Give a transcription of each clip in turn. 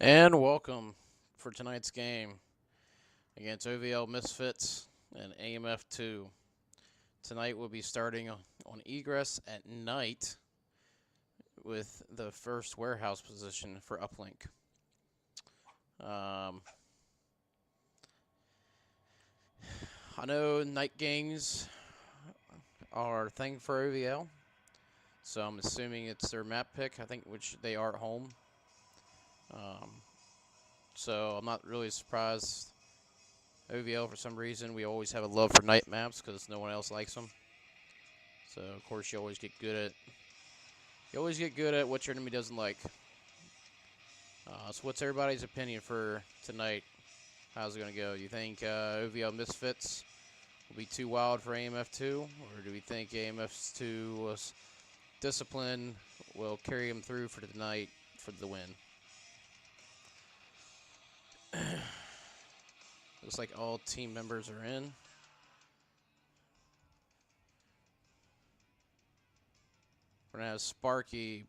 And welcome for tonight's game against OVL Misfits and AMF2. Tonight we'll be starting on egress at night with the first warehouse position for uplink. I know night games are a thing for OVL, so I'm assuming it's their map pick, I think, which they are at home. So I'm not really surprised. OVL, for some reason, we always have a love for night maps because no one else likes them. So of course you always get good at what your enemy doesn't like. So what's everybody's opinion for tonight? How's it gonna go? Do you think OVL Misfits will be too wild for AMF2, or do we think AMF2's discipline will carry them through for tonight for the win? Looks like all team members are in. We're going to have Sparky,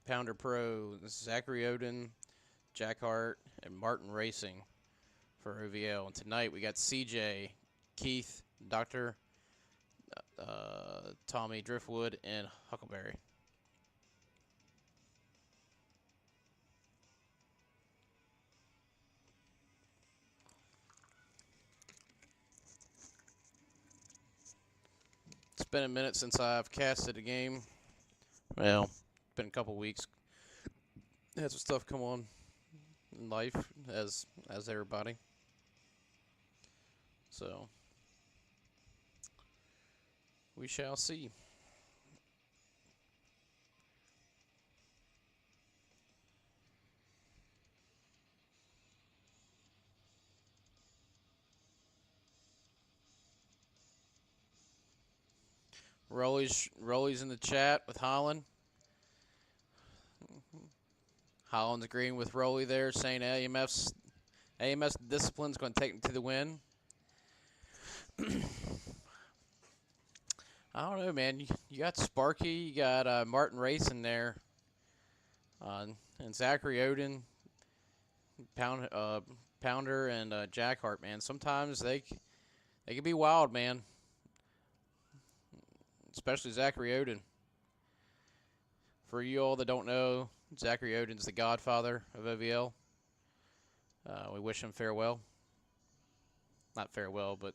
Pounder Pro, Zachary Odin, Jack Hart, and Martin Racing for OVL. And tonight we got CJ, Keith, Dr. Tommy Driftwood, and Huckleberry. It's been a minute since I've casted a game. Well, it's been a couple weeks. Had some stuff come on in life, as everybody. So we shall see. Rolly's in the chat with Holland. Holland's agreeing with Rolly there, saying AMF's discipline's going to take him to the win. I don't know, man. You got Sparky, you got Martin Racing there, and Zachary Odin, Pounder, and Jack Hart, man. Sometimes they can be wild, man. Especially Zachary Odin. For you all that don't know, Zachary Odin's the godfather of OVL. We wish him farewell. Not farewell, but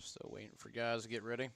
still waiting for guys to get ready.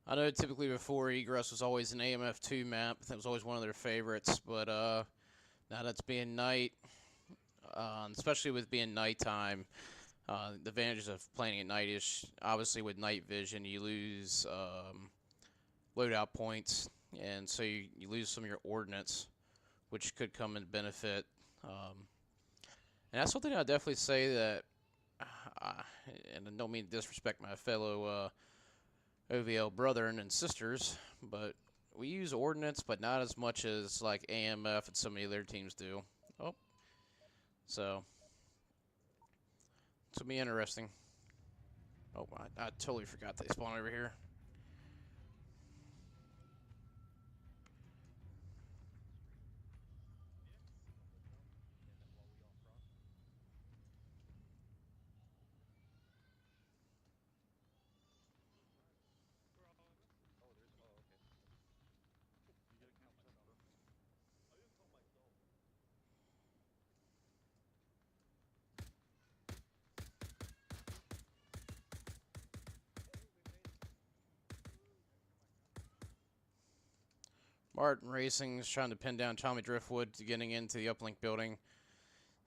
I know typically before egress was always an AMF2 map. That was always one of their favorites. But now that's being night, especially with being nighttime, the advantages of playing at night is obviously with night vision you lose loadout points, and so you lose some of your ordnance, which could come in benefit. And that's something I'd definitely say that, and I don't mean to disrespect my fellow OVL brethren and sisters, but we use ordnance, but not as much as like AMF and some of the other teams do. Oh, so it's gonna be interesting. Oh, I totally forgot they spawned over here. Martin Racing is trying to pin down Tommy Driftwood to getting into the uplink building.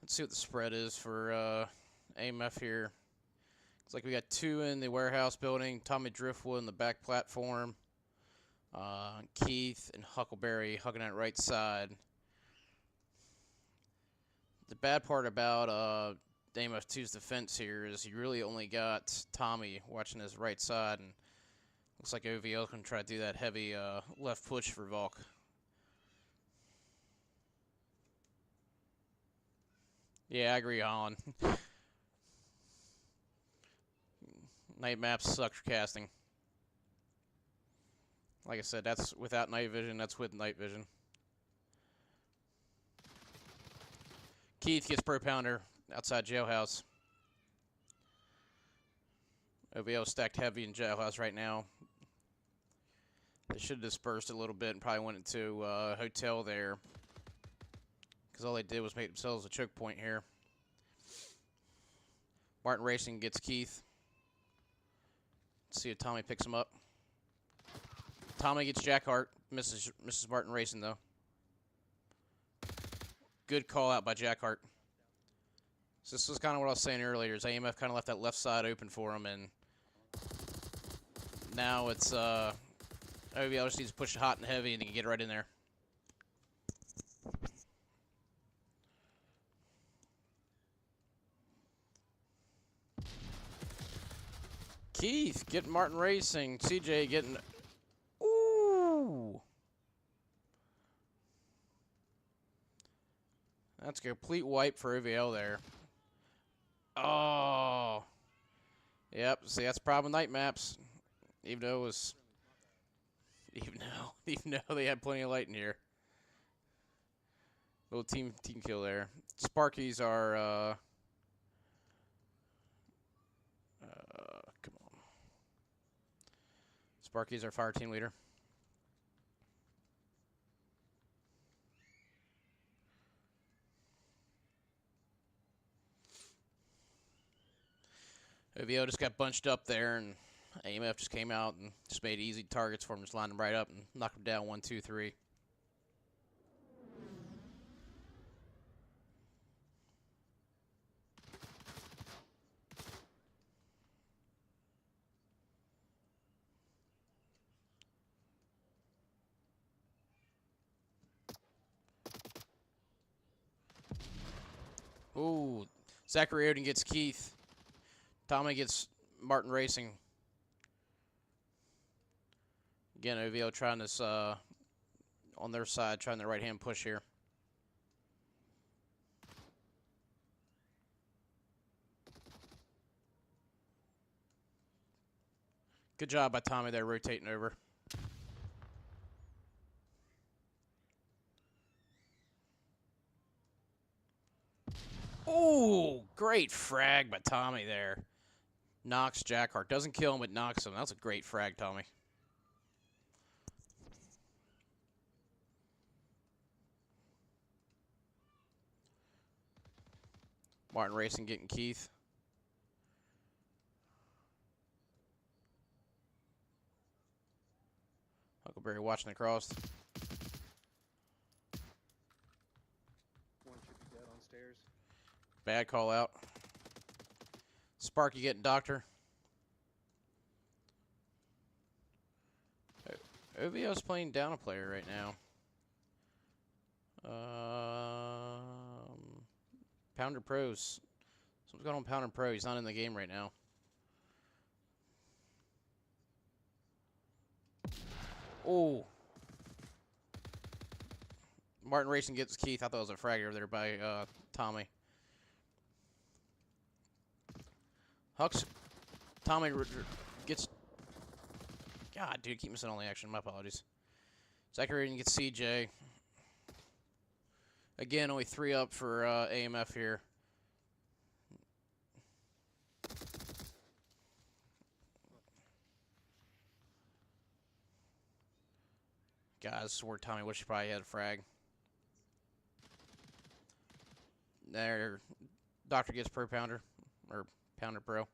Let's see what the spread is for AMF here. Looks like we got 2 in the warehouse building, Tommy Driftwood in the back platform, Keith and Huckleberry hugging that right side. The bad part about AMF2's defense here is you really only got Tommy watching his right side, and looks like OVL can try to do that heavy left push for Volk. Yeah, I agree, Holland. Night maps suck for casting. Like I said, that's without night vision, that's with night vision. Keith gets per pounder outside jailhouse. OVL stacked heavy in jailhouse right now. They should have dispersed a little bit and probably went into a hotel there, because all they did was make themselves a choke point here. Martin Racing gets Keith. Let's see if Tommy picks him up. Tommy gets Jack Hart. Misses Martin Racing, though. Good call out by Jack Hart. So this was kind of what I was saying earlier, is AMF kind of left that left side open for him, and now it's OVL just needs to push it hot and heavy and he can get right in there. Keith getting Martin Racing. CJ getting... Ooh! That's a complete wipe for OVL there. Oh! Yep, see, that's the problem with night maps. Even though it was... Even though they had plenty of light in here. Little team kill there. Sparkies are... come on. Sparky's our fire team leader. OVO just got bunched up there, and AMF just came out and just made easy targets for him, just lined them right up and knocked them down 1, 2, 3. Ooh, Zachary Odin gets Keith. Tommy gets Martin Racing. Again, OVO trying this on their side, trying the right-hand push here. Good job by Tommy there, rotating over. Ooh, great frag by Tommy there. Knocks Jackhart. Doesn't kill him, but knocks him. That's a great frag, Tommy. Martin Racing getting Keith. Huckleberry watching the cross. One should be dead on stairs. Bad call out. Sparky getting Doctor. OVO's playing down a player right now. Pounder Pros. Something's going on Pounder Pro. He's not in the game right now. Oh. Martin Racing gets Keith. I thought it was a frag over there by Tommy. Hucks. Tommy gets... God, dude, keep missing all the action. My apologies. Zachary gets CJ. Again, only 3 up for AMF here. God, this is where Tommy wished he probably had a frag. There, Doctor gets per pounder, or Pounder Pro.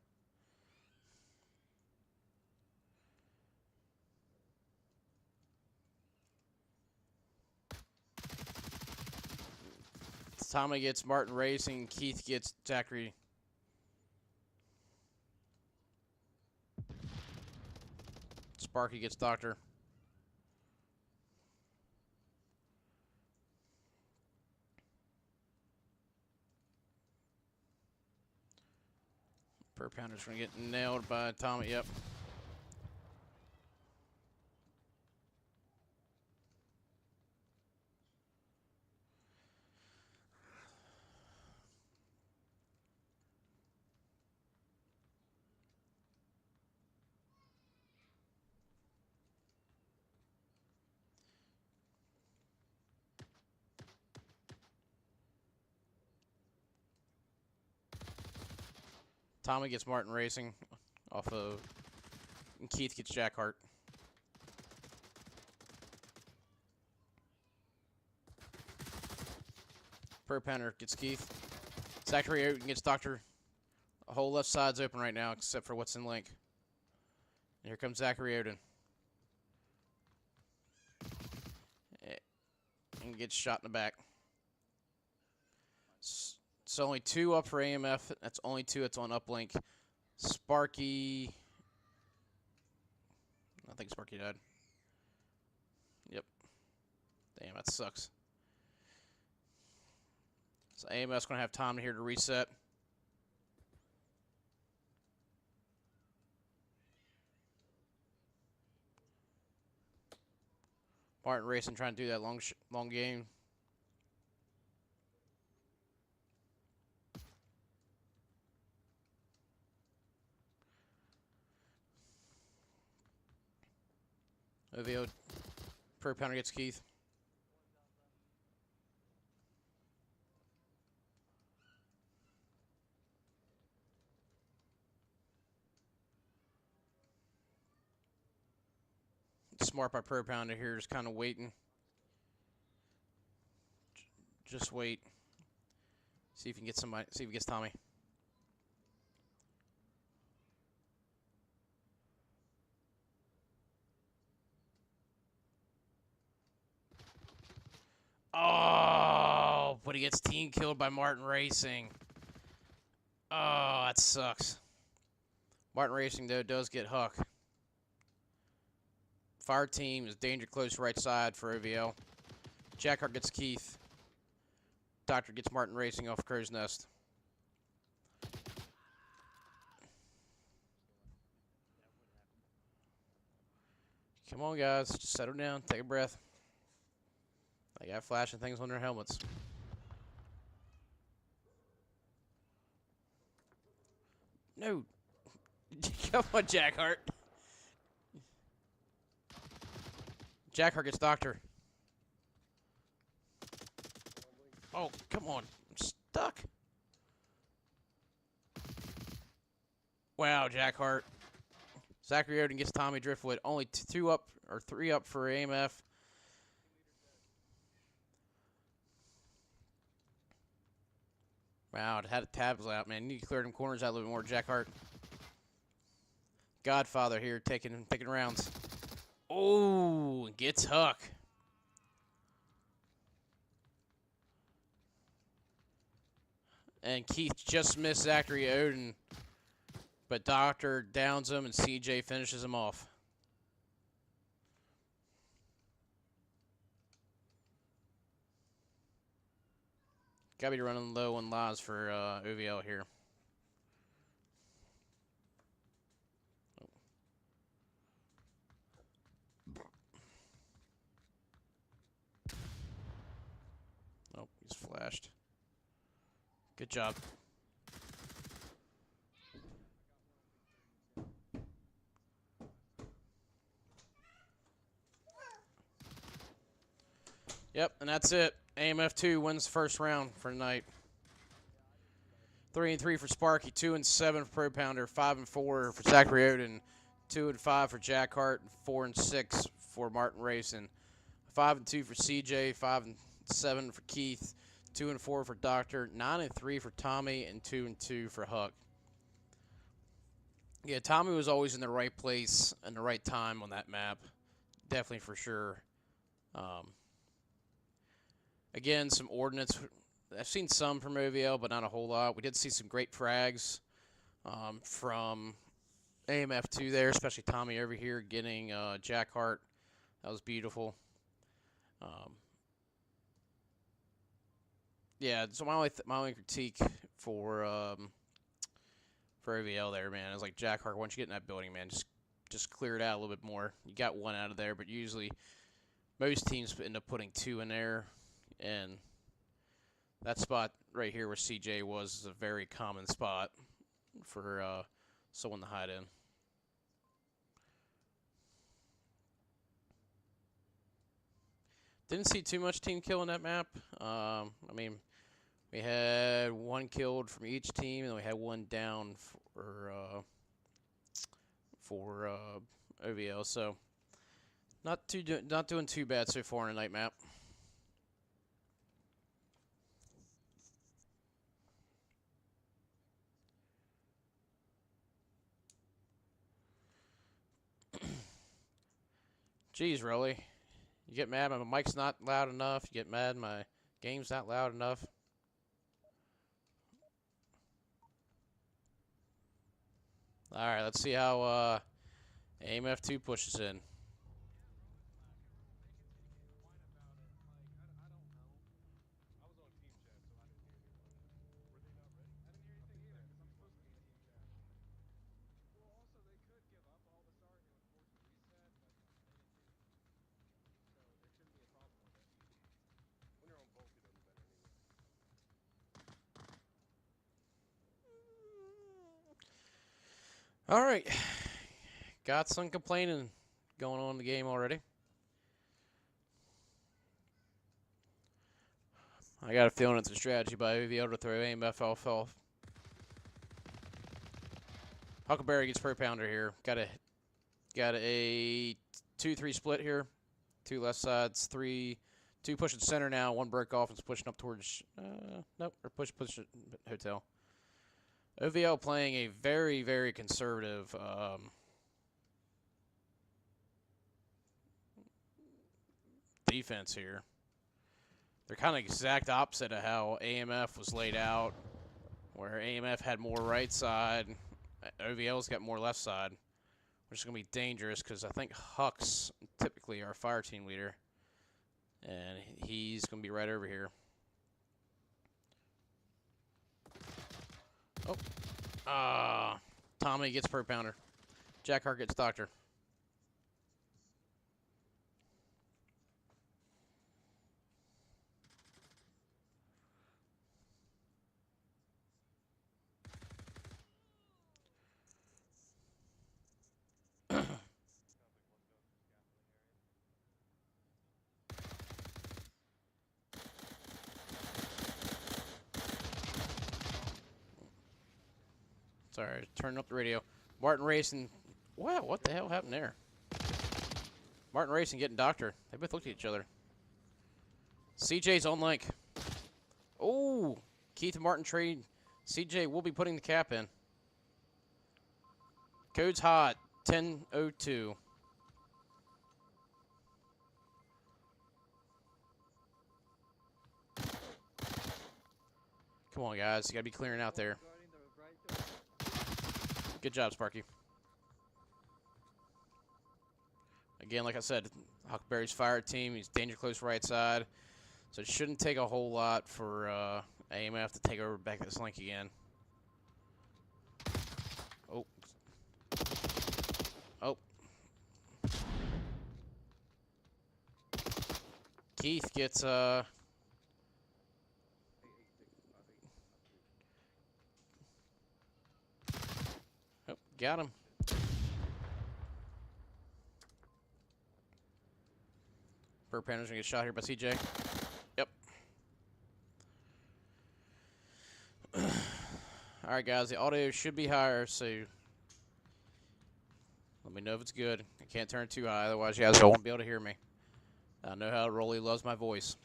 Tommy gets Martin Racing. Keith gets Zachary. Sparky gets Doctor. Per Pounder's going to get nailed by Tommy. Yep. Tommy gets Martin Racing off of, and Keith gets Jack Hart. Per Pounder gets Keith. Zachary Oaten gets Doctor. The whole left side's open right now except for what's in link. And here comes Zachary Oden. And gets shot in the back. It's only 2 up for AMF. That's only 2 that's on uplink. Sparky. I think Sparky died. Yep. Damn, that sucks. So AMF's going to have time here to reset. Martin Racing trying to do that long game. OVL Per Pounder gets Keith. Smart by Per Pounder here, just kind of waiting. Just wait. See if he can get somebody. See if he gets Tommy. Oh, but he gets team killed by Martin Racing. Oh, that sucks. Martin Racing, though, does get Huck. Fire team is danger close right side for OVL. Jackhart gets Keith. Doctor gets Martin Racing off Crow's Nest. Come on, guys. Just settle down. Take a breath. They got flashing things on their helmets. No. Come on, Jackhart. Jackhart gets Doctor. Oh, come on. I'm stuck. Wow, Jackhart. Zachary Oden gets Tommy Driftwood. Only 2 up or 3 up for AMF. Wow, it had a tabs out, man. You need to clear them corners out a little bit more, Jackhart. Godfather here taking rounds. Oh, gets Huck. And Keith just missed Zachary Oden. But Doctor downs him and CJ finishes him off. Gotta be running low on lives for OVL here. Oh, he's flashed. Good job. Yep, and that's it. AMF2 wins the first round for tonight. 3-3 for Sparky, 2-7 for Pro Pounder, 5-4 for Zachary Oden, 2-5 for Jack Hart, 4-6 for Martin Racing, 5-2 for CJ, 5-7 for Keith, 2-4 for Doctor, 9-3 for Tommy, and 2-2 for Huck. Yeah, Tommy was always in the right place and the right time on that map, definitely for sure. Again, some ordnance I've seen some from OVL, but not a whole lot. We did see some great frags from AMF2 there, especially Tommy over here getting Jack Hart. That was beautiful. Yeah, so my only critique for OVL there, man, is like Jack Hart. Once you get in that building, man, just clear it out a little bit more. You got one out of there, but usually most teams end up putting two in there, and that spot right here where CJ was is a very common spot for someone to hide in. Didn't see too much team kill in that map. I mean, we had one killed from each team, and we had one down for OVL. So not doing too bad so far in a night map. Jeez, really? You get mad my mic's not loud enough. You get mad my game's not loud enough. All right, let's see how AMF2 pushes in. All right, got some complaining going on in the game already. I got a feeling it's a strategy by OVL to throw AMF off. Huckleberry gets per pounder here. Got a 2-3 split here. Two left sides, two pushing center now. One broke off and is pushing up towards nope, or push hotel. OVL playing a very, very conservative defense here. They're kind of exact opposite of how AMF was laid out, where AMF had more right side, OVL's got more left side, which is going to be dangerous because I think Huck's typically our fire team leader, and he's going to be right over here. Oh. Tommy gets per pounder. Jack Hart gets doctor. Sorry, turning up the radio. Martin Racing. Wow, what the hell happened there? Martin Racing getting doctor. They both looked at each other. CJ's on link. Oh, Keith and Martin trade. CJ will be putting the cap in. Code's hot. 10:02. Come on, guys. You got to be clearing out there. Good job, Sparky. Again, like I said, Huckleberry's fire team. He's danger close right side. So it shouldn't take a whole lot for AMF to take over back this link again. Oh. Oh. Keith gets Oh, got him. Burp Pander's gonna get shot here by CJ. Yep. Alright guys, the audio should be higher, so let me know if it's good. I can't turn it too high, otherwise you guys won't be able to hear me. I know how Rolly loves my voice.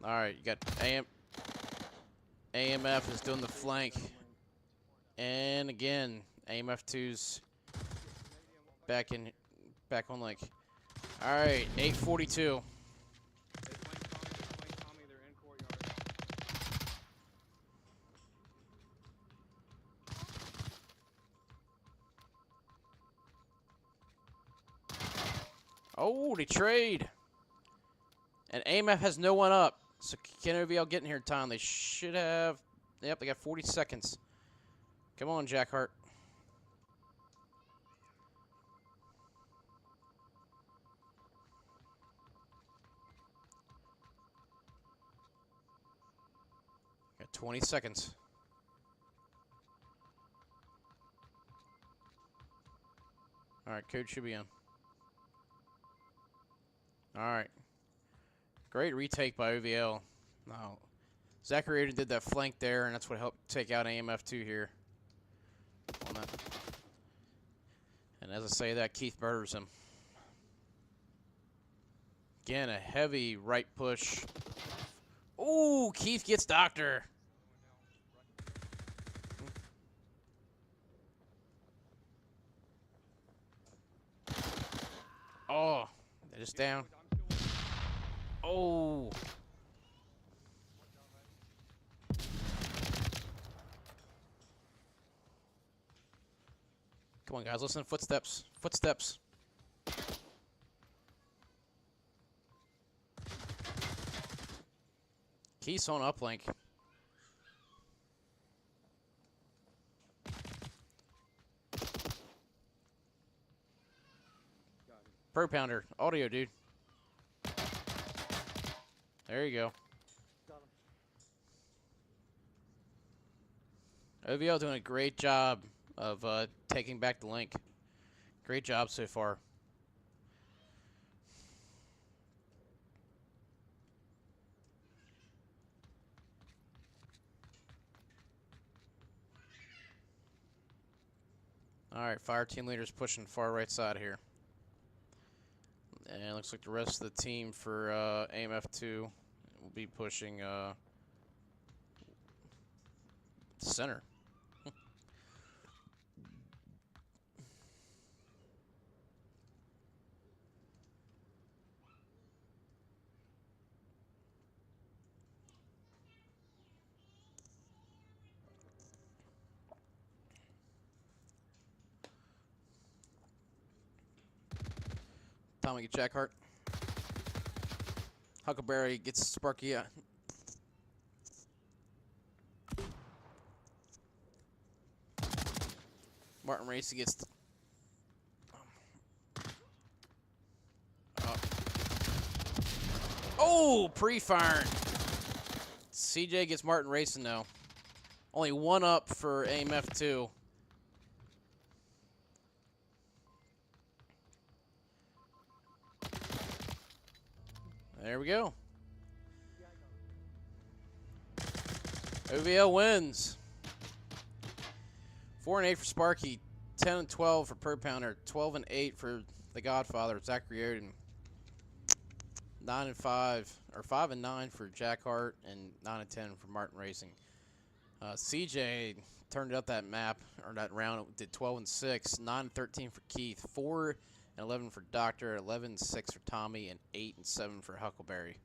Alright, you got AMF is doing the flank. And again, AMF2's back on link. Alright, 8:42. Oh, they trade. And AMF has no one up. So can OVL get in here in time? They should have. Yep, they got 40 seconds. Come on, Jack Hart. Got 20 seconds. All right, code should be in. All right. Great retake by OVL. Now, Zachary did that flank there, and that's what helped take out AMF2 here. And as I say that, Keith murders him. Again, a heavy right push. Ooh, Keith gets Doctor. Oh, they're just down. Oh. Come on, guys, listen to footsteps. Footsteps. Keith's on uplink. Pro Pounder, audio, dude. There you go. OVL doing a great job of taking back the link. Great job so far. All right, fire team leaders pushing far right side here. And it looks like the rest of the team for AMF2 will be pushing center. Tommy get Jack Hart. Huckleberry gets Sparky. Martin Racy gets. Oh, pre-firing. CJ gets Martin racing now. Only one up for AMF2. There we go. OVL wins. 4-8 for Sparky, 10-12 for Pro Pounder, 12-8 for the Godfather, Zachary Oden. 9-5 or 5-9 for Jack Hart, and 9-10 for Martin Racing. CJ turned up that map or that round. Did 12-6, 9-13 for Keith, 4-11 for Doctor, 11-6 for Tommy, and 8-7 for Huckleberry.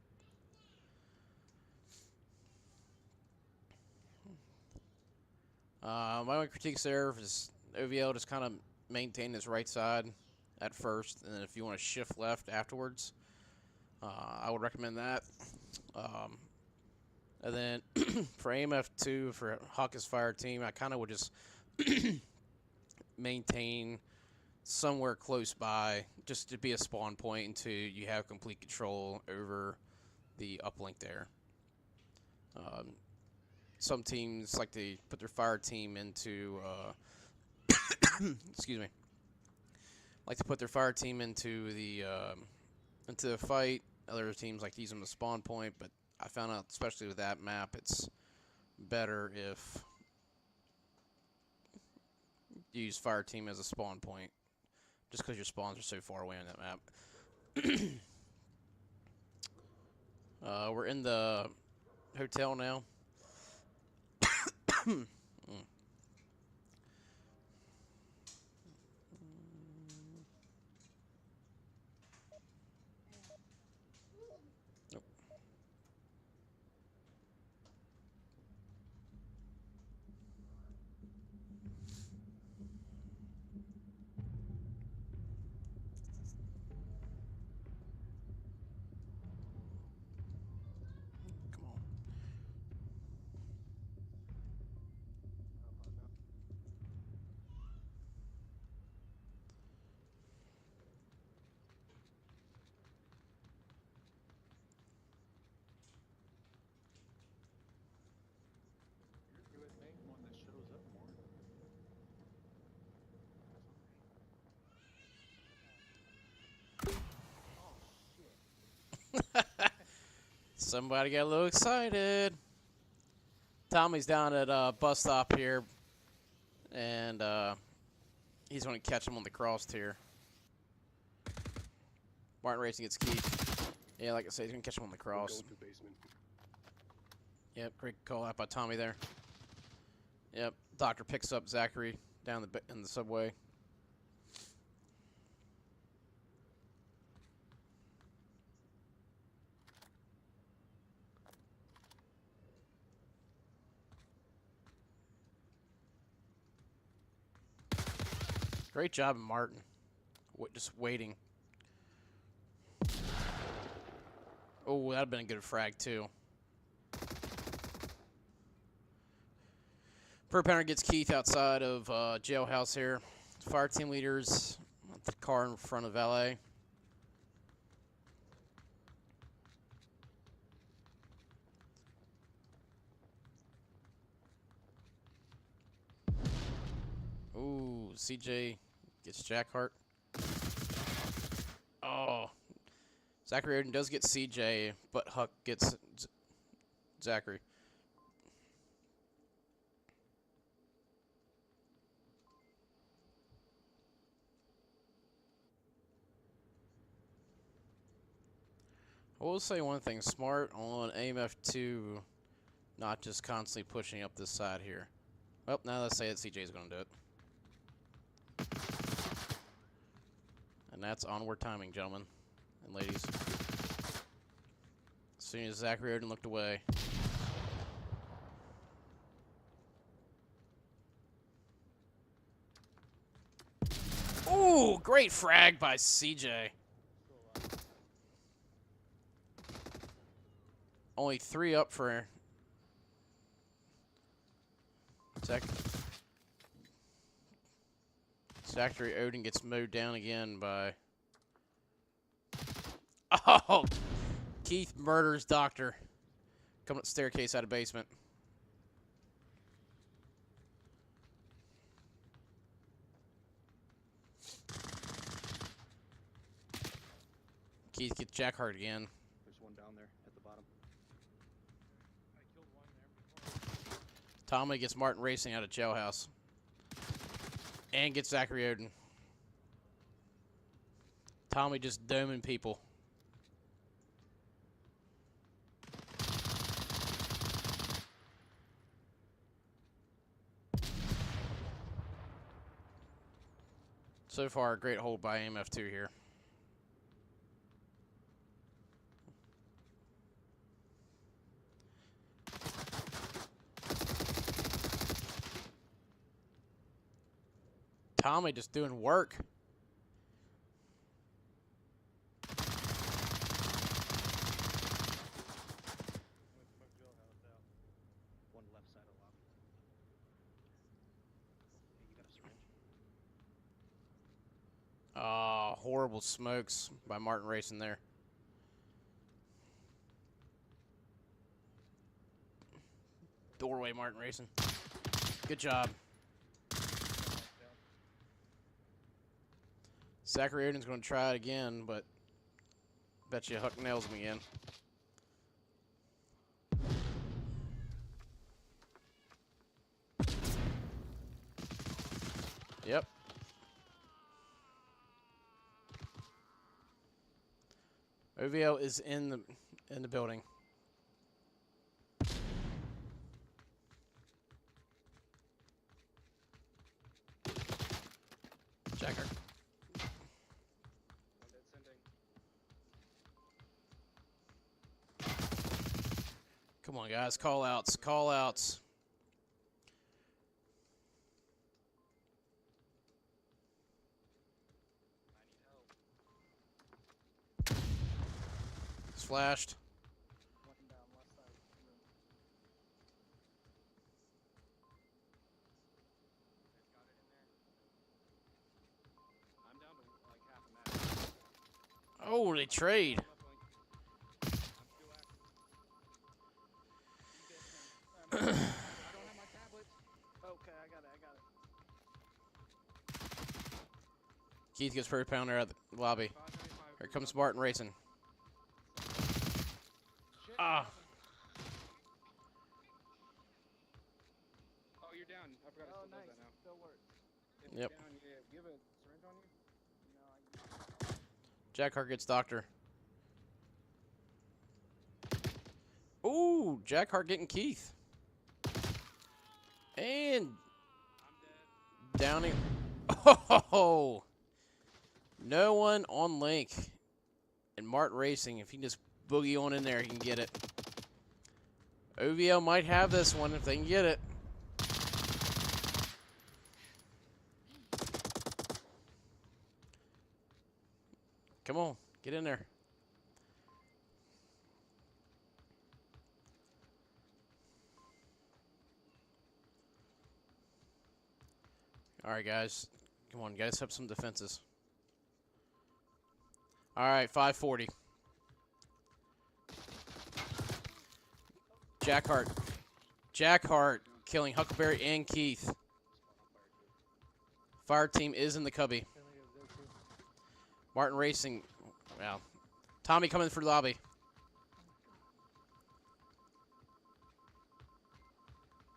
My only critiques there is OVL just kind of maintain his right side at first, and then if you want to shift left afterwards, I would recommend that. And then for AMF2, for Hawkins Fire Team, I kind of would just maintain somewhere close by just to be a spawn point until you have complete control over the uplink there. Some teams like to put their fire team into, excuse me, like to put their fire team into the fight. Other teams like to use them as a spawn point, but I found out, especially with that map, it's better if you use fire team as a spawn point, just because your spawns are so far away on that map. We're in the hotel now. Nope. Somebody got a little excited. Tommy's down at bus stop here, and he's going to catch him on the cross-tier. Martin Racing gets Keith. Yeah, like I said, he's going to catch him on the cross. Yep, great call out by Tommy there. Yep, Doctor picks up Zachary down in the subway. Great job, Martin. Just waiting. Oh, that'd have been a good frag, too. Per pounder gets Keith outside of jailhouse here. Fire team leaders at the car in front of LA. Ooh, CJ gets Jack Hart. Oh. Zachary Odin does get CJ, but Huck gets Zachary. I will say one thing, smart on AMF2, not just constantly pushing up this side here. Well, now let's say that CJ's going to do it. And that's onward timing, gentlemen and ladies. As soon as Zachary Odin looked away. Ooh, great frag by CJ. Only 3 up for Zachary Odin gets mowed down again by... Oh! Keith murders Doctor. Coming up the staircase out of basement. Keith gets Jack Hart again. There's one down there at the bottom. I killed one there before. Tommy gets Martin Racing out of jailhouse. And gets Zachary Odin. Tommy just doming people. So far, a great hold by AMF2 here. Tommy just doing work. One left side of the lobby. Hey, you got a syringe? Horrible smokes by Martin Racing there. Doorway, Martin Racing. Good job. Zachary Odin's going to try it again, but bet you Huck nails him again. Yep. OVL is in the building. Jacker. Come on, guys. Call outs. Call outs. It's flashed. One down, left side. Room. Got it in there. I'm down to like half a match. Oh, they trade. I don't have my tablet. Okay, I got it. Keith gets per pounder at the lobby. 595. Here comes Martin Racing. Ah. Oh, you're down. I forgot it still does that now. Still works. If Yep. you're down, yeah. Do you have a syringe on you? Jack Hart gets doctor. Ooh, Jack Hart getting Keith. And I'm dead. Downey. Oh, no one on Link. And Mart Racing, if he can just boogie on in there, he can get it. OVL might have this one if they can get it. Come on, get in there. All right, guys. Come on, guys, have some defenses. All right, 540. Jack Hart. Jack Hart killing Huckleberry and Keith. Fire team is in the cubby. Martin Racing. Wow. Tommy coming for lobby.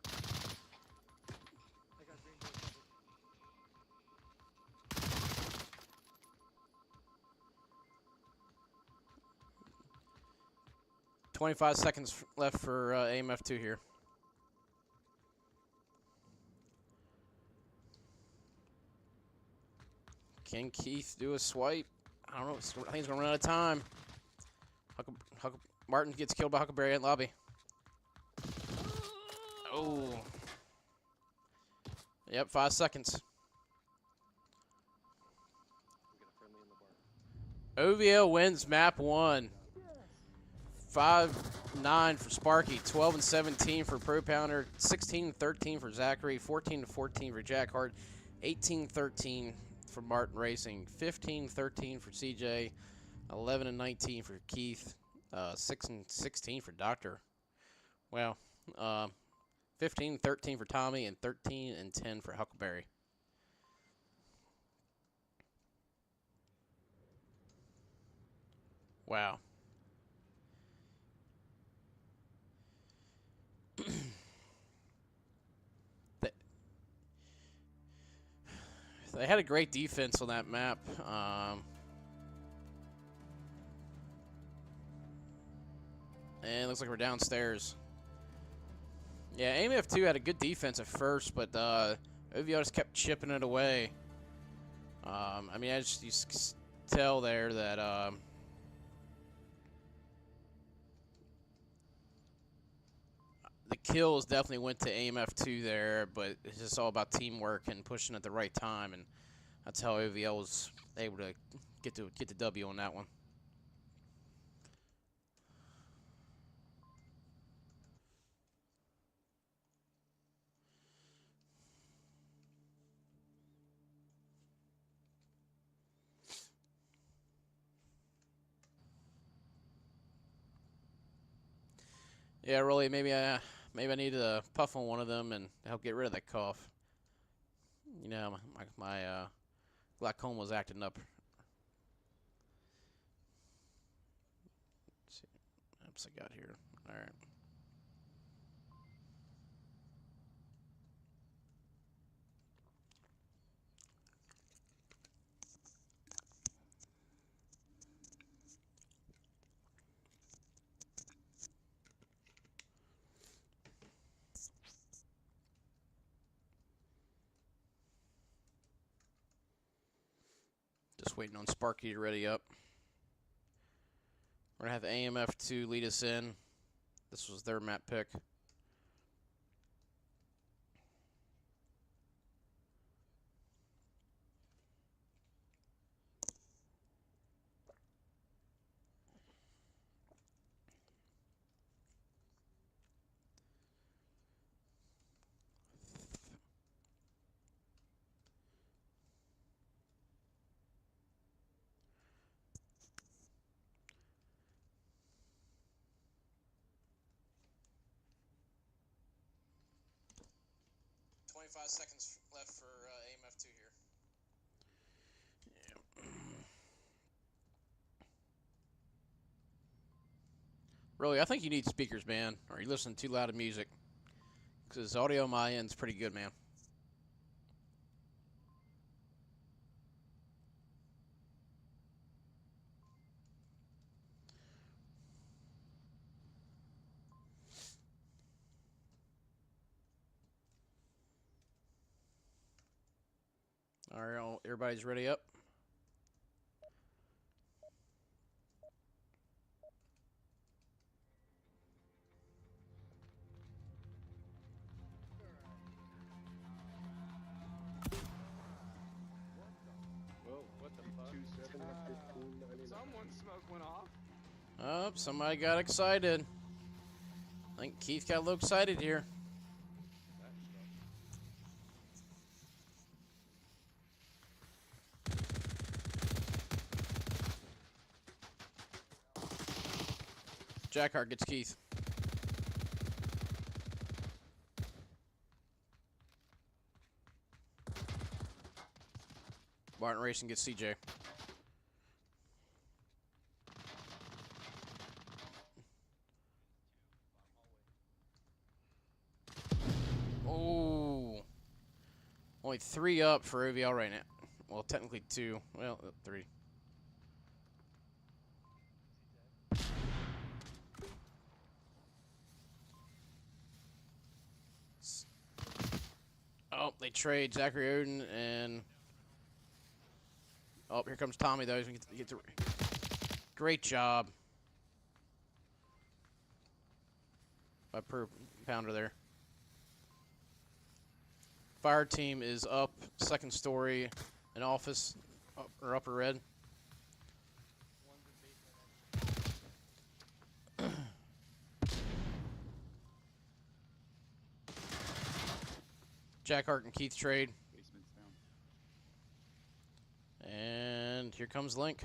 I got green door covered. 25 seconds left for AMF2 here. Can Keith do a swipe? I don't know. I think he's going to run out of time. Martin gets killed by Huckleberry at lobby. Oh. Yep, 5 seconds. We got a friendly in the bar. OVL wins map 1. 5-9 for Sparky, 12-17 for Pro Pounder, 16-13 for Zachary, 14-14 for Jack Hart, 18-13 for Martin Racing, 15-13 for CJ, 11-19 for Keith, 6-16 for Doctor. Wow. 15-13 for Tommy, and 13-10 for Huckleberry. Wow. They had a great defense on that map. And it looks like we're downstairs. Yeah, AMF2 had a good defense at first, but OVL just kept chipping it away. I mean, you just tell there that the kills definitely went to AMF2 there, but it's just all about teamwork and pushing at the right time, and that's how OVL was able to get the W on that one. Yeah, really, maybe I need to puff on one of them and help get rid of that cough. You know, my glaucoma was acting up. Let's see what else I got here. All right. Just waiting on Sparky to ready up. We're going to have AMF2 lead us in. This was their map pick. Five seconds left for AMF2 here. Yeah. Really, I think you need speakers, man, or you listen to too loud of music. Because audio on my end's pretty good, man. All right, everybody's ready up? Whoa, what the fuck? 2-7 at 15.99. Someone's smoke went off. Oh, somebody got excited. I think Keith got a little excited here. Jackhart gets Keith. Martin Racing gets CJ. Oh. Only 3 up for OVL right now. Well, technically 2. Well, 3. Oh, they trade Zachary Odin and... Oh, here comes Tommy, though. He gets a... Great job by per pounder there. Fire team is up, second story, an office, or upper red. Jack Hart and Keith trade. Basement's down. And here comes Link.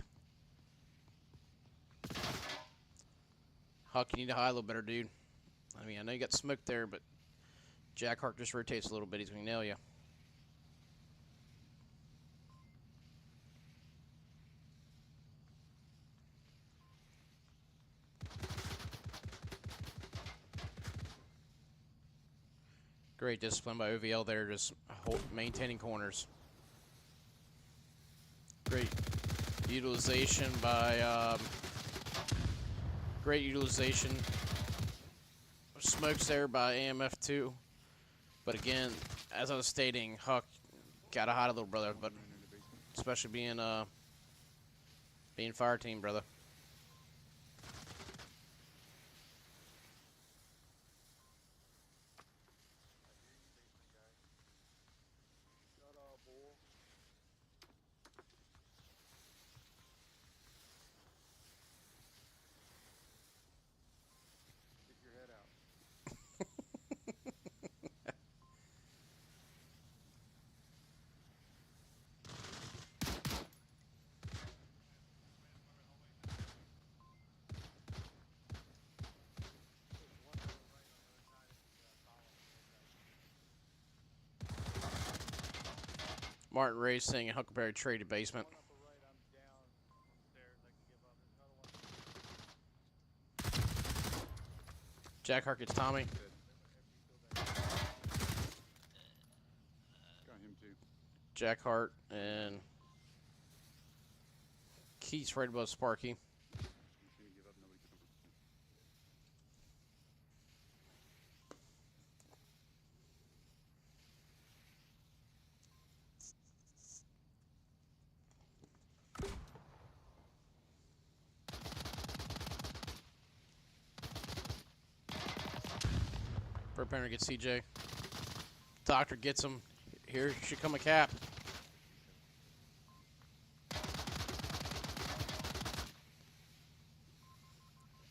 Huck, you need to hide a little better, dude. I mean, I know you got smoked there, but Jack Hart just rotates a little bit. He's going to nail you. Great discipline by OVL there, just maintaining corners. Great utilization by, great utilization of smokes there by AMF2. But again, as I was stating, Huck gotta hide a little, brother. But especially being fire team, brother. Shut up, boy. Stick your head out. Martin Racing and Huckleberry traded basement. One upper right, I'm down on the stairs. I can give up. There's another one. Jack Hart gets Tommy. Got him too. Jack Hart and Keith's right above Sparky. You can't give up. Nobody took him. Bird Penner gets CJ. Doctor gets him. Here should come a cap.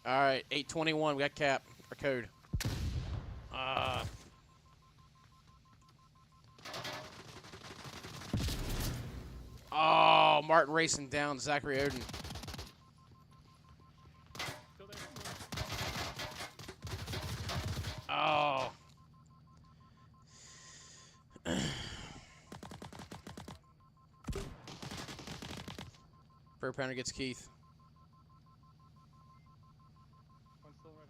All right, 821. We got cap. Our code. Oh, Martin Racing down Zachary Odin. Still there. Oh. Bird Pounder gets Keith. One still right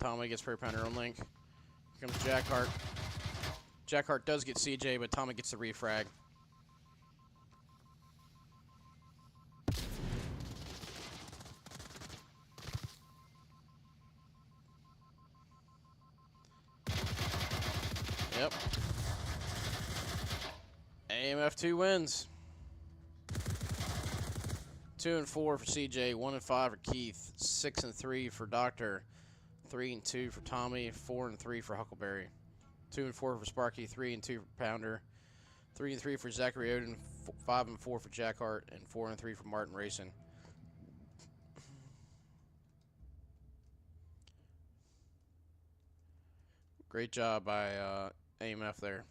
Tommy gets Pro Pounder on link. Here comes Jack Hart. Jack Hart does get CJ, but Tommy gets the refrag. Yep. AMF2 wins. 2 and 4 for CJ, 1 and 5 for Keith, 6 and 3 for Doctor, 3 and 2 for Tommy, 4 and 3 for Huckleberry, 2 and 4 for Sparky, 3 and 2 for Pounder, 3 and 3 for Zachary Odin, 5 and 4 for Jack Hart, and 4 and 3 for Martin Racing. Great job by AMF there.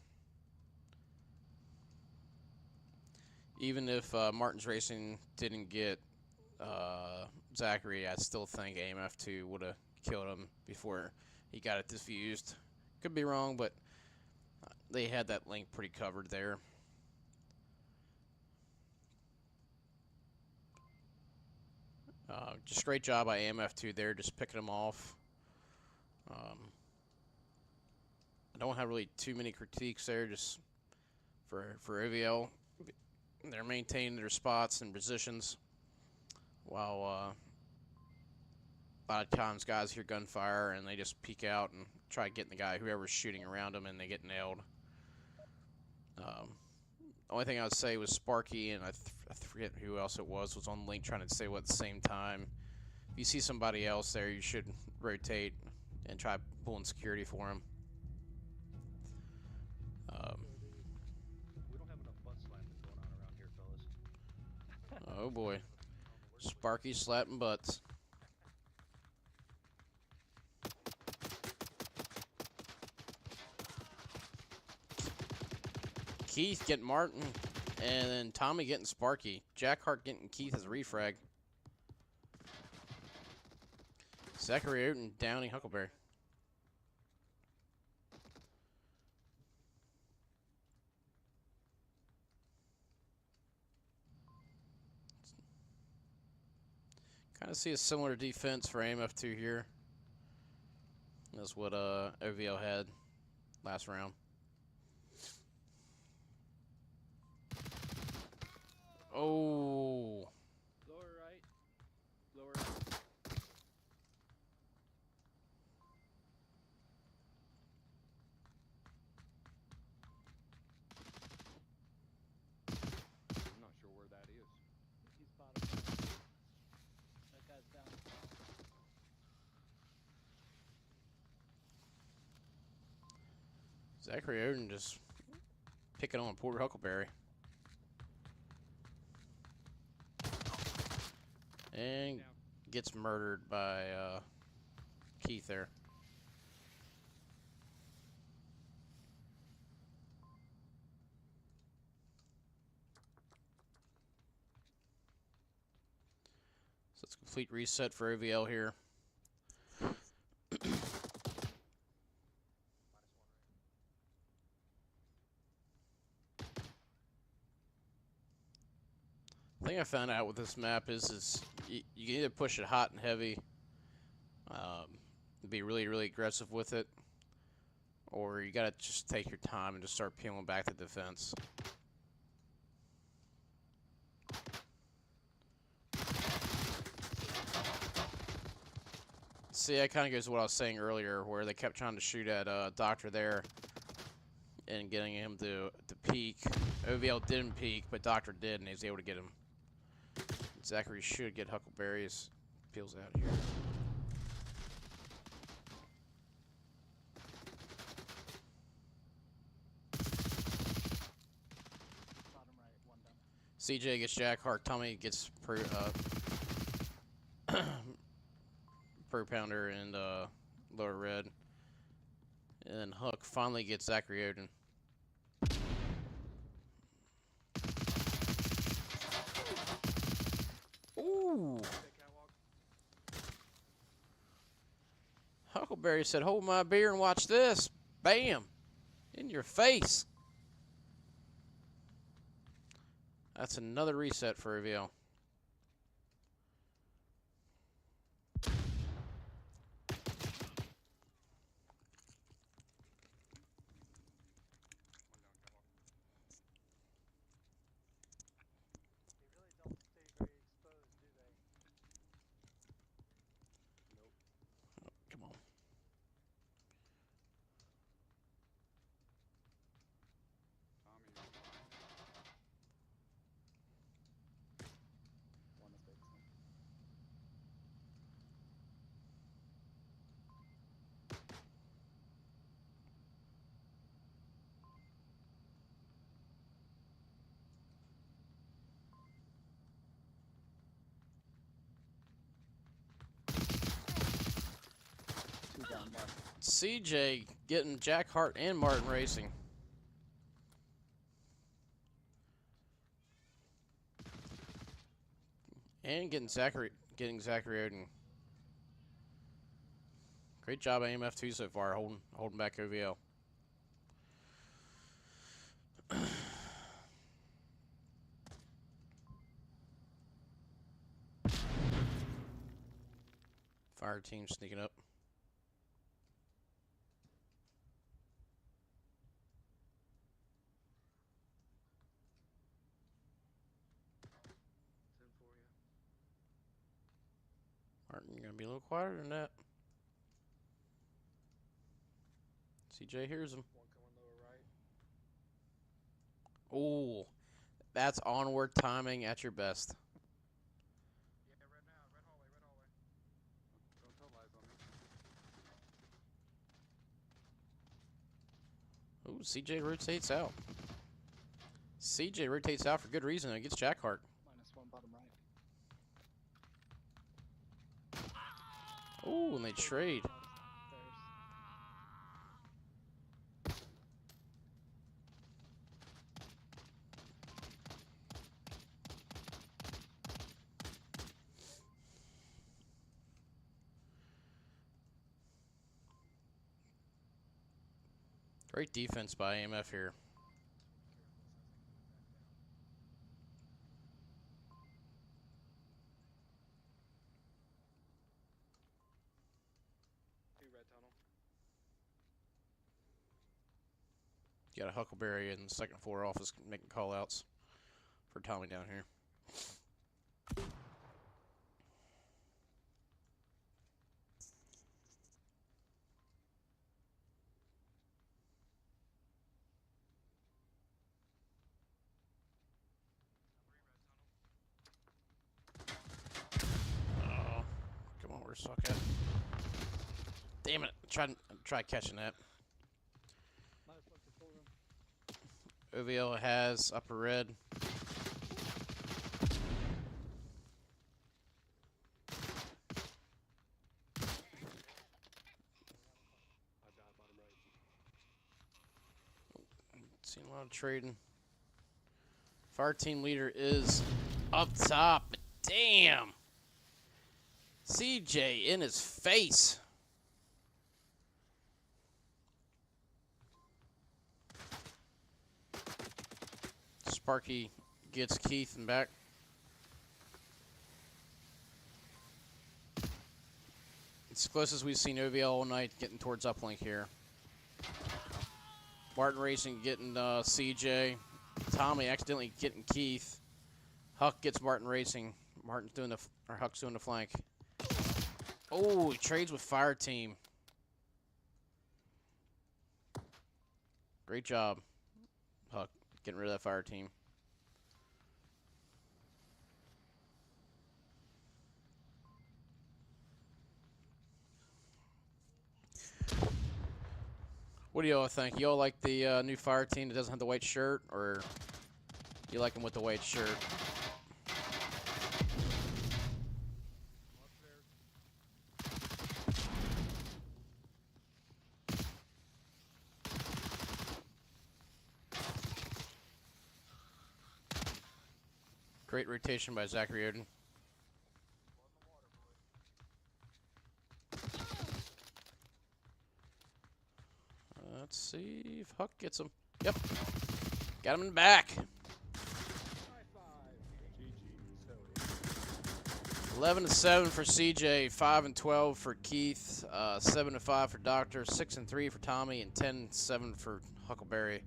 Even if Martin's Racing didn't get Zachary, I still think AMF2 would have killed him before he got it diffused. Could be wrong, but they had that link pretty covered there. Just great job by AMF2 there, just picking them off. I don't have really too many critiques there, just for OVL. They're maintaining their spots and positions, while a lot of times guys hear gunfire and they just peek out and try getting the guy, whoever's shooting around them, and they get nailed. The only thing I would say was Sparky, and I forget who else it was on link trying to say what at the same time. If you see somebody else there, you should rotate and try pulling security for him. We don't have enough butt slapping going on around here, fellas. Oh boy. Sparky slapping butts. Keith getting Martin, and then Tommy getting Sparky. Jack Hart getting Keith as a refrag. Zachary Odin downing Huckleberry. Kind of see a similar defense for AMF2 here. That's what OVL had last round. Oh. Lower right. Lower right. I'm not sure where that is. He's bottom. That guy's down. Zachary Odin just picking on poor Huckleberry. And gets murdered by Keith there. So it's a complete reset for OVL here. The thing I found out with this map is you can either push it hot and heavy, be really, really aggressive with it, or you gotta just take your time and just start peeling back the defense. See, that kind of goes to what I was saying earlier, where they kept trying to shoot at Doctor there and getting him to peek. OVL didn't peek, but Doctor did, and he was able to get him. Zachary should get Huckleberry's peels out here. Bottom right, one down. CJ gets Jack Hart. Tommy gets Pro Pounder and Lower Red. And then Huck finally gets Zachary Odin. Ooh. Huckleberry said, "Hold my beer and watch this." Bam. In your face. That's another reset for OVL. CJ getting Jack Hart and Martin Racing. And getting Zachary Odin. Great job AMF2 so far, holding back OVL. Fire team sneaking up. It's in for you. Martin, you're gonna be a little quieter than that. CJ hears him. One coming lower right. Oh, that's onward timing at your best. Yeah, red now. Red hallway. Red hallway. Don't tell lies on me. Oh, CJ rotates out. CJ rotates out for good reason. It gets Jack Hart. -1 bottom right. Oh, and they trade. There's Great defense by AMF here. Two red tunnel. You got a Huckleberry in the second floor office making call outs for Tommy down here. Oh, come on, where's Suck at? Damn it! Try catching that. -1 full room. OVL has upper red. I've got bottom right. Seen a lot of trading. Fire team leader is up top. But damn! CJ in his face. Sparky gets Keith and back. It's the closest we've seen OVL all night getting towards uplink here. Martin Racing getting CJ. Tommy accidentally getting Keith. Huck gets Martin Racing. Huck's doing the flank. Oh, he trades with Fire Team. Great job, Huck, getting rid of that Fire Team. What do y'all think? Y'all like the new Fire Team that doesn't have the white shirt, or you like them with the white shirt? Great rotation by Zachary Odin. Let's see if Huck gets him. Yep. Got him in the back. High five. 11-7 for CJ, 5-12 for Keith, 7-5 for Doctor, 6-3 for Tommy, and 10-7 for Huckleberry.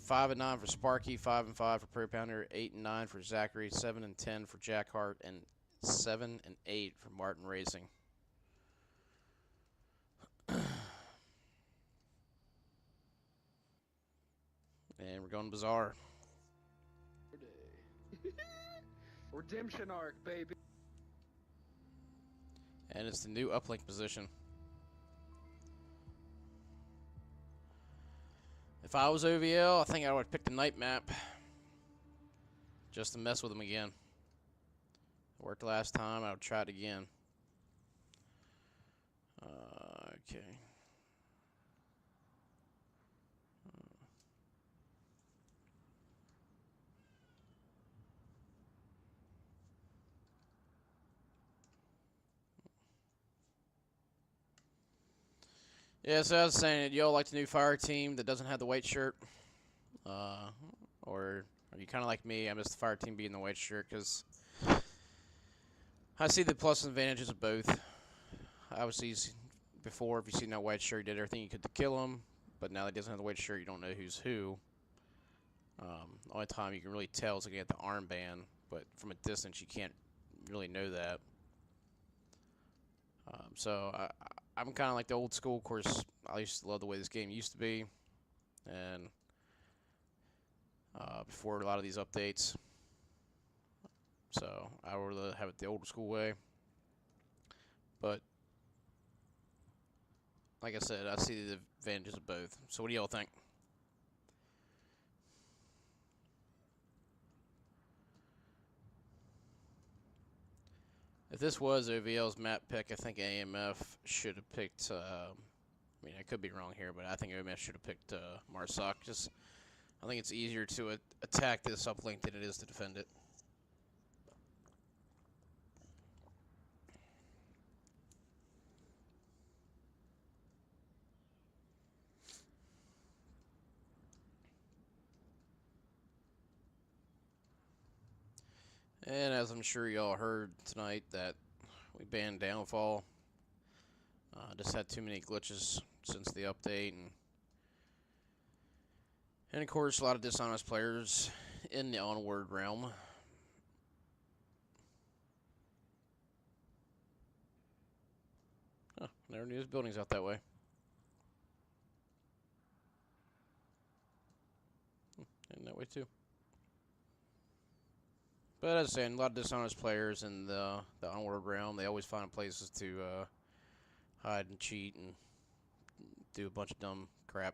5-9 for Sparky, 5-5 for Prairie Pounder, 8-9 for Zachary, 7-10 for Jack Hart, and 7-8 for Martin Racing. And we're going Bazaar. Redemption arc, baby. And it's the new uplink position. If I was OVL, I think I would pick the night map just to mess with them again. It worked last time. I would try it again. Okay. Yeah, so I was saying, y'all like the new fire team that doesn't have the white shirt? Or are you kind of like me? I miss the fire team being the white shirt because I see the plus and advantages of both. Obviously, before, if you seen that white shirt, you did everything you could to kill him, but now that he doesn't have the white shirt, you don't know who's who. The only time you can really tell is looking at the armband, but from a distance, you can't really know that. So I'm kind of like the old school. Of course, I used to love the way this game used to be, and before a lot of these updates. So I would rather have it the old school way. But like I said, I see the advantages of both. So what do y'all think? If this was OVL's map pick, I think AMF should have picked. I mean, I could be wrong here, but I think AMF should have picked Marsoc. Just, I think it's easier to attack this uplink than it is to defend it. And as I'm sure y'all heard tonight, that we banned Downfall. Just had too many glitches since the update, and of course a lot of dishonest players in the Onward realm. Huh, never knew there's buildings out that way. And that way too. But as I say, a lot of dishonest players in the Onward realm, they always find places to hide and cheat and do a bunch of dumb crap.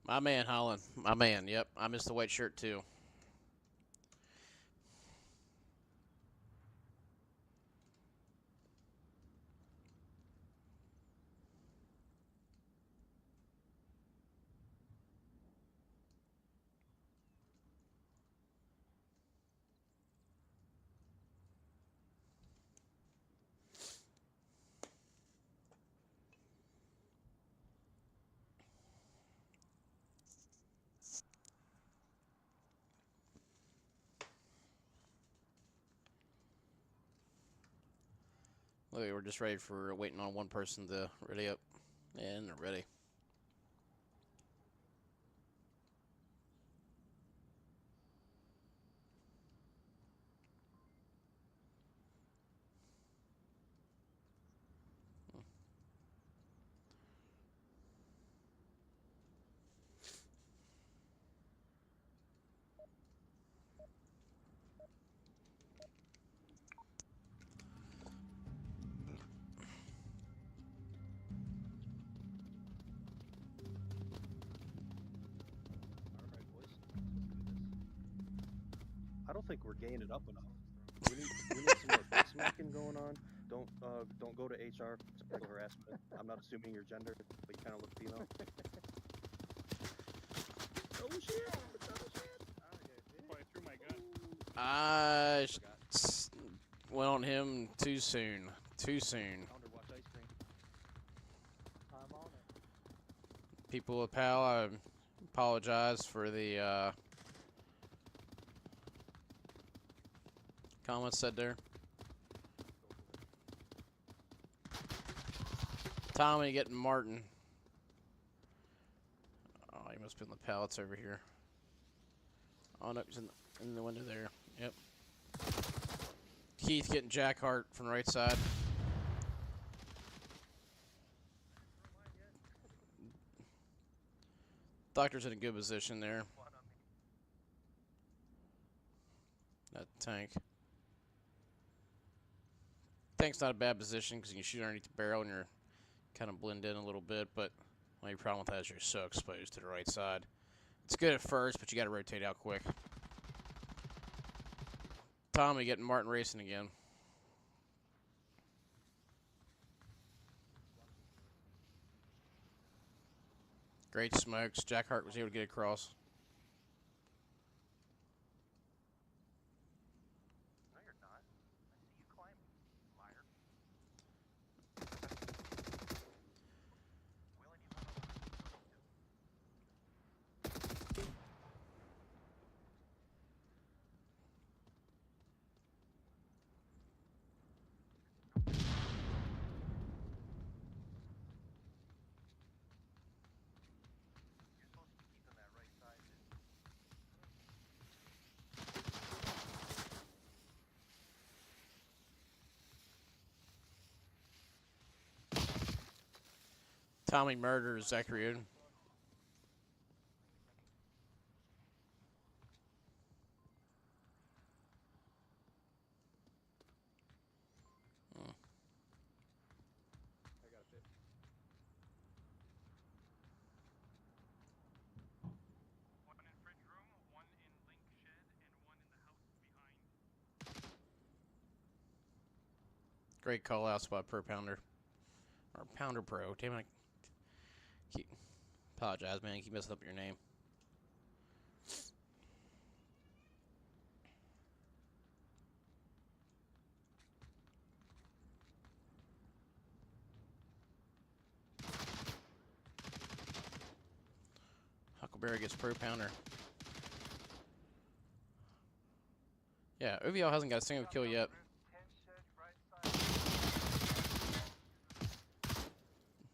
My man, Holland. My man, yep. I missed the white shirt too. Look, we're just ready for waiting on one person to ready up. And they're ready. Alright, boys. Let's do this. I don't think we're gaining up enough. We need some more butt smacking going on. Don't go to HR for sexual harassment. I'm not assuming your gender, but you kind of look female. Oh shit! Oh shit! Probably threw my gun. I went on him too soon. Too soon. Founder, watch ice cream. I'm on it. People of PAL, I apologize for the comments said there. Tommy getting Martin. Oh, he must be in the pallets over here. Oh no, he's in the window there. Yep. Keith getting Jack Hart from the right side. Doctor's in a good position there. That tank. Tank's not a bad position because you can shoot underneath the barrel and you're kind of blend in a little bit, but the only problem with that is you're so exposed to the right side. It's good at first, but you got to rotate out quick. Tommy getting Martin racing again. Great smokes. Jack Hart was able to get across. No, you're not. I see you climbing, liar. We only need one other. You're supposed to be keeping that right side, dude. Tommy murders Zachary Oden. I got a bit. One in fridge room, one in link shed, and one in the house behind. Great call outs by Per Pounder. Or Pounder Pro. Damn it. Apologize, man. I keep messing up your name. Huckleberry gets Pro Pounder. Yeah, OVL hasn't got a single kill yet.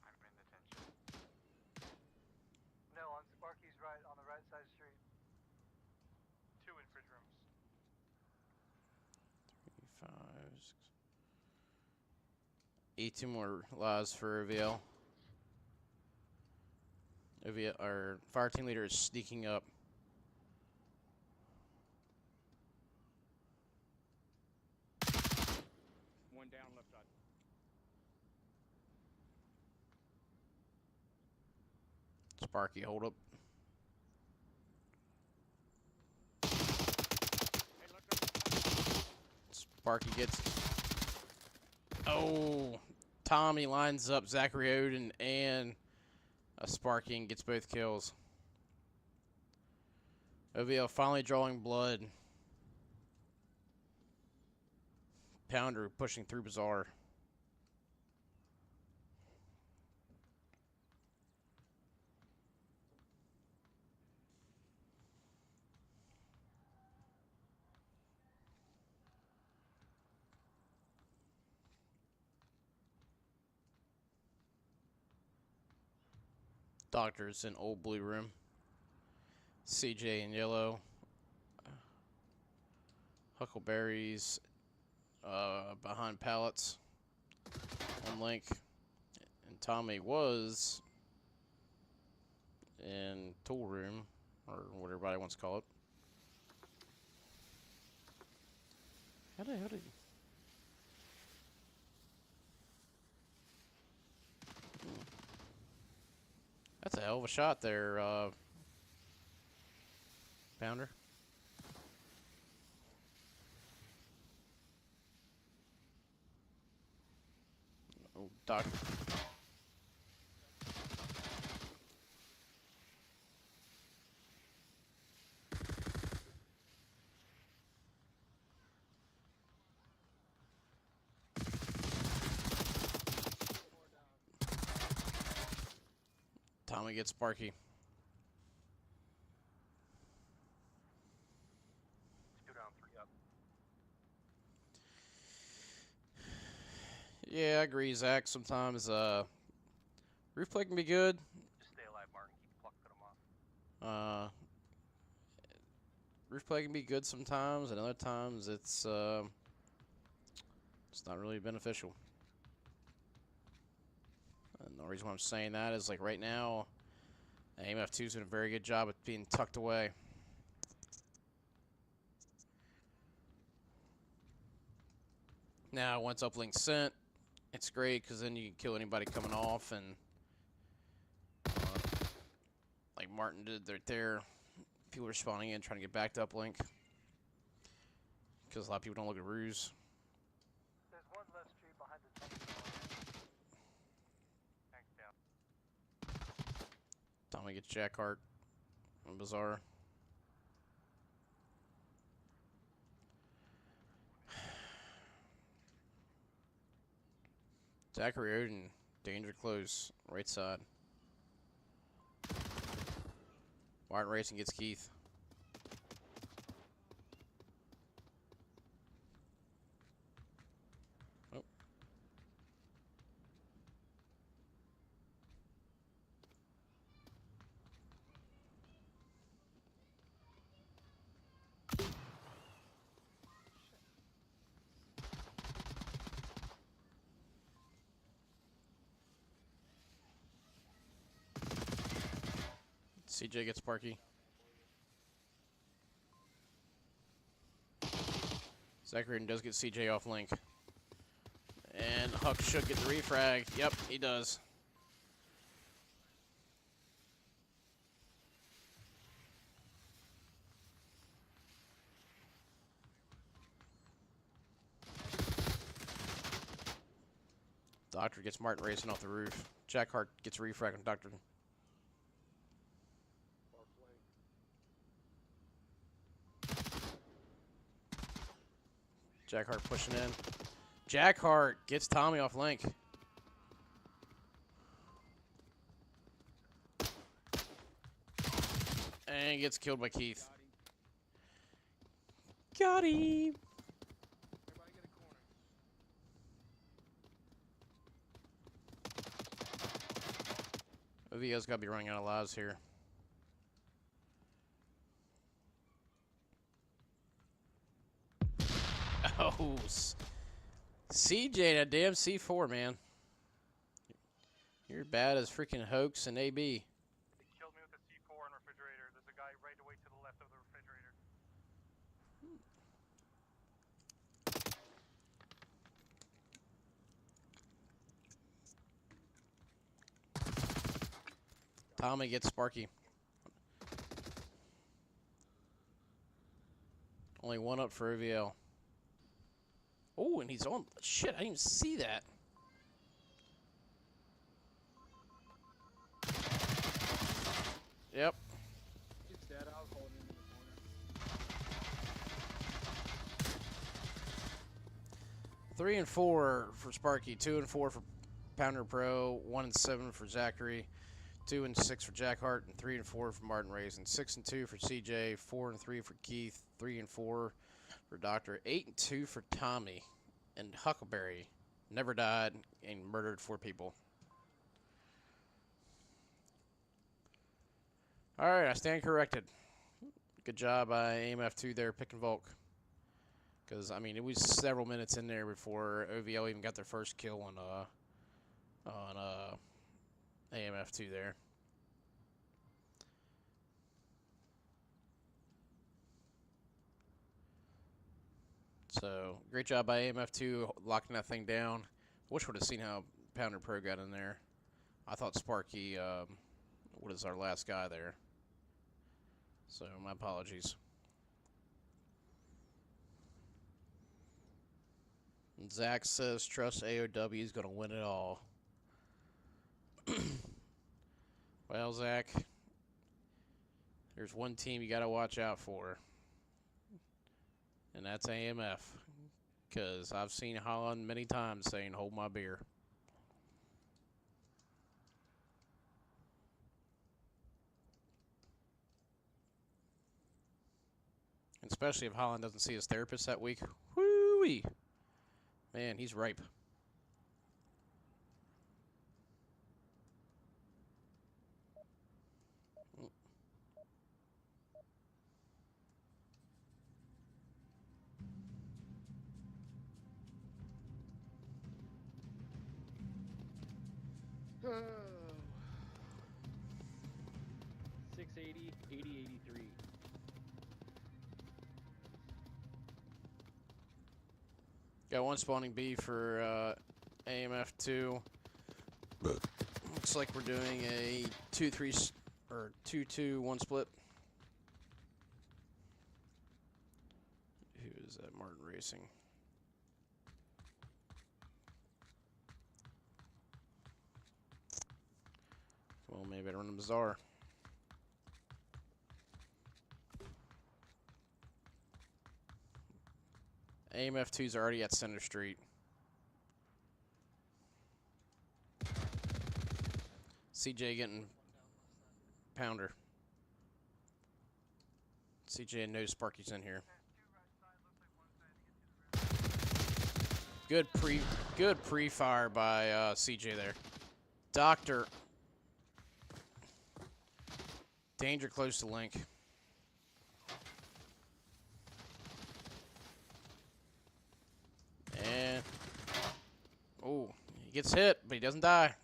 I'm in the tension. No, on Sparky's right, on the right side of the street. 2 in fridge rooms. 3, 5, 6. 18 more lives for OVL. OVL, our fire team leader is sneaking up. One down left side. Sparky, hold up. Hey, left. Sparky gets. Oh, Tommy lines up Zachary Oden and Sparky and gets both kills. OVL finally drawing blood. Pounder pushing through Bazaar. Doctor's in old blue room. CJ in yellow. Huckleberries behind pallets on Link. And Tommy was in tool room, or whatever everybody wants to call it. How did That's a hell of a shot there, Pounder. Oh, Doc. Tommy gets Sparky. 2 down, 3 up. Yeah, I agree, Zach. Sometimes roof play can be good. Just stay alive, Mark. Keep plucking them off. Roof play can be good sometimes, and other times it's not really beneficial. And the reason why I'm saying that is, like, right now, AMF2 is doing a very good job at being tucked away. Now, once uplink's sent, it's great because then you can kill anybody coming off, and like Martin did right there, people are spawning in trying to get back to uplink because a lot of people don't look at ruse. There's one left street behind the tank. Tank's down. Tommy gets Jack Hart on Bazaar. Zachary Odin, danger close, right side. Martin Racing gets Keith. Oh. CJ gets Sparky. Zachary does get CJ off link. And Huck should get the refrag. Yep, he does. Doctor gets Martin Racing off the roof. Jack Hart gets refrag on Doctor. Jack Hart pushing in. Jack Hart gets Tommy off link. And gets killed by Keith. Got him. Everybody get a corner. OVL's got to be running out of lives here. Oh, CJ, that damn C4, man. You're bad as freaking Hoax and AB. He killed me with a C4 and refrigerator. There's a guy right away to the left of the refrigerator. Tommy gets Sparky. Only one up for OVL. Oh, and he's on. Shit, I didn't even see that. Yep. He's dead. I was holding him in the corner. 3 and 4 for Sparky. 2 and 4 for Pounder Pro. 1 and 7 for Zachary. 2 and 6 for Jack Hart, and 3 and 4 for Martin Raisin. 6 and 2 for CJ. 4 and 3 for Keith. 3 and 4 for Doctor. 8 and 2 for Tommy. And Huckleberry never died and murdered 4 people. All right, I stand corrected. Good job by AMF2 there picking Volk. Because, I mean, it was several minutes in there before OVL even got their first kill on AMF2 there. So, great job by AMF2 locking that thing down. Wish would have seen how Pounder Pro got in there. I thought Sparky was our last guy there. So, my apologies. And Zach says, trust AOW is going to win it all. Well, Zach, there's one team you got to watch out for. And that's AMF. Because I've seen Holland many times saying, hold my beer. Especially if Holland doesn't see his therapist that week. Woo-wee. Man, he's ripe. Oh. 680, 80, 83. Got one spawning B for AMF2. Looks like we're doing a 2-3 or 2-2-1 split. Who is that? Martin Racing. Well, maybe I better run the Bazaar. AMF2's already at Center Street. CJ getting pounder. CJ knows Sparky's in here. Good pre-fire by CJ there. Doctor. Danger close to Link. And oh, he gets hit, but he doesn't die.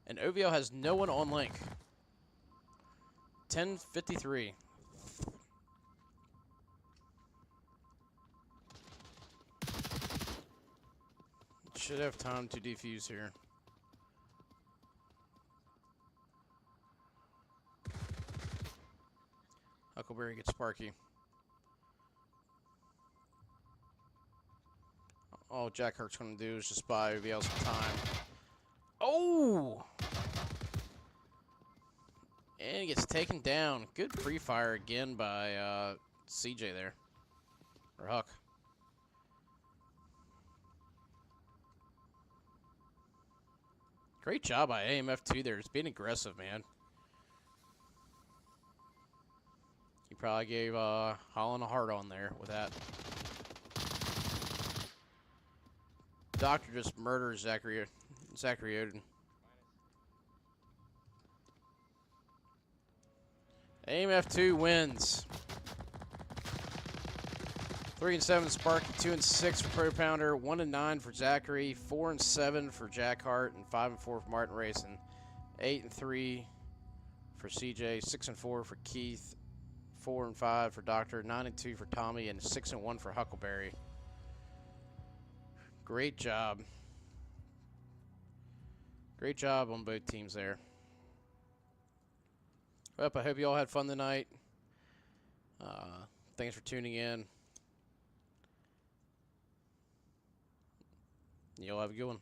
And OVL has no one on Link. 10:53. Should have time to defuse here. Huckleberry gets Sparky. All Jack Kirk's going to do is just buy OVL some time. Oh! And he gets taken down. Good pre-fire again by CJ there. Or Huck. Great job by AMF2 there. It's being aggressive, man. He probably gave Holland a hard on there with that. Doctor just murders Zachary Odin. AMF2 wins. 3-7 Sparky, 2-6 for Pro Pounder, 1-9 for Zachary, 4-7 for Jack Hart, and 5-4 for Martin Racing. 8-3 for CJ, 6-4 for Keith, 4-5 for Doctor, 9-2 for Tommy, and 6-1 for Huckleberry. Great job. Great job on both teams there. Well, I hope you all had fun tonight. Thanks for tuning in. Y'all have a good one.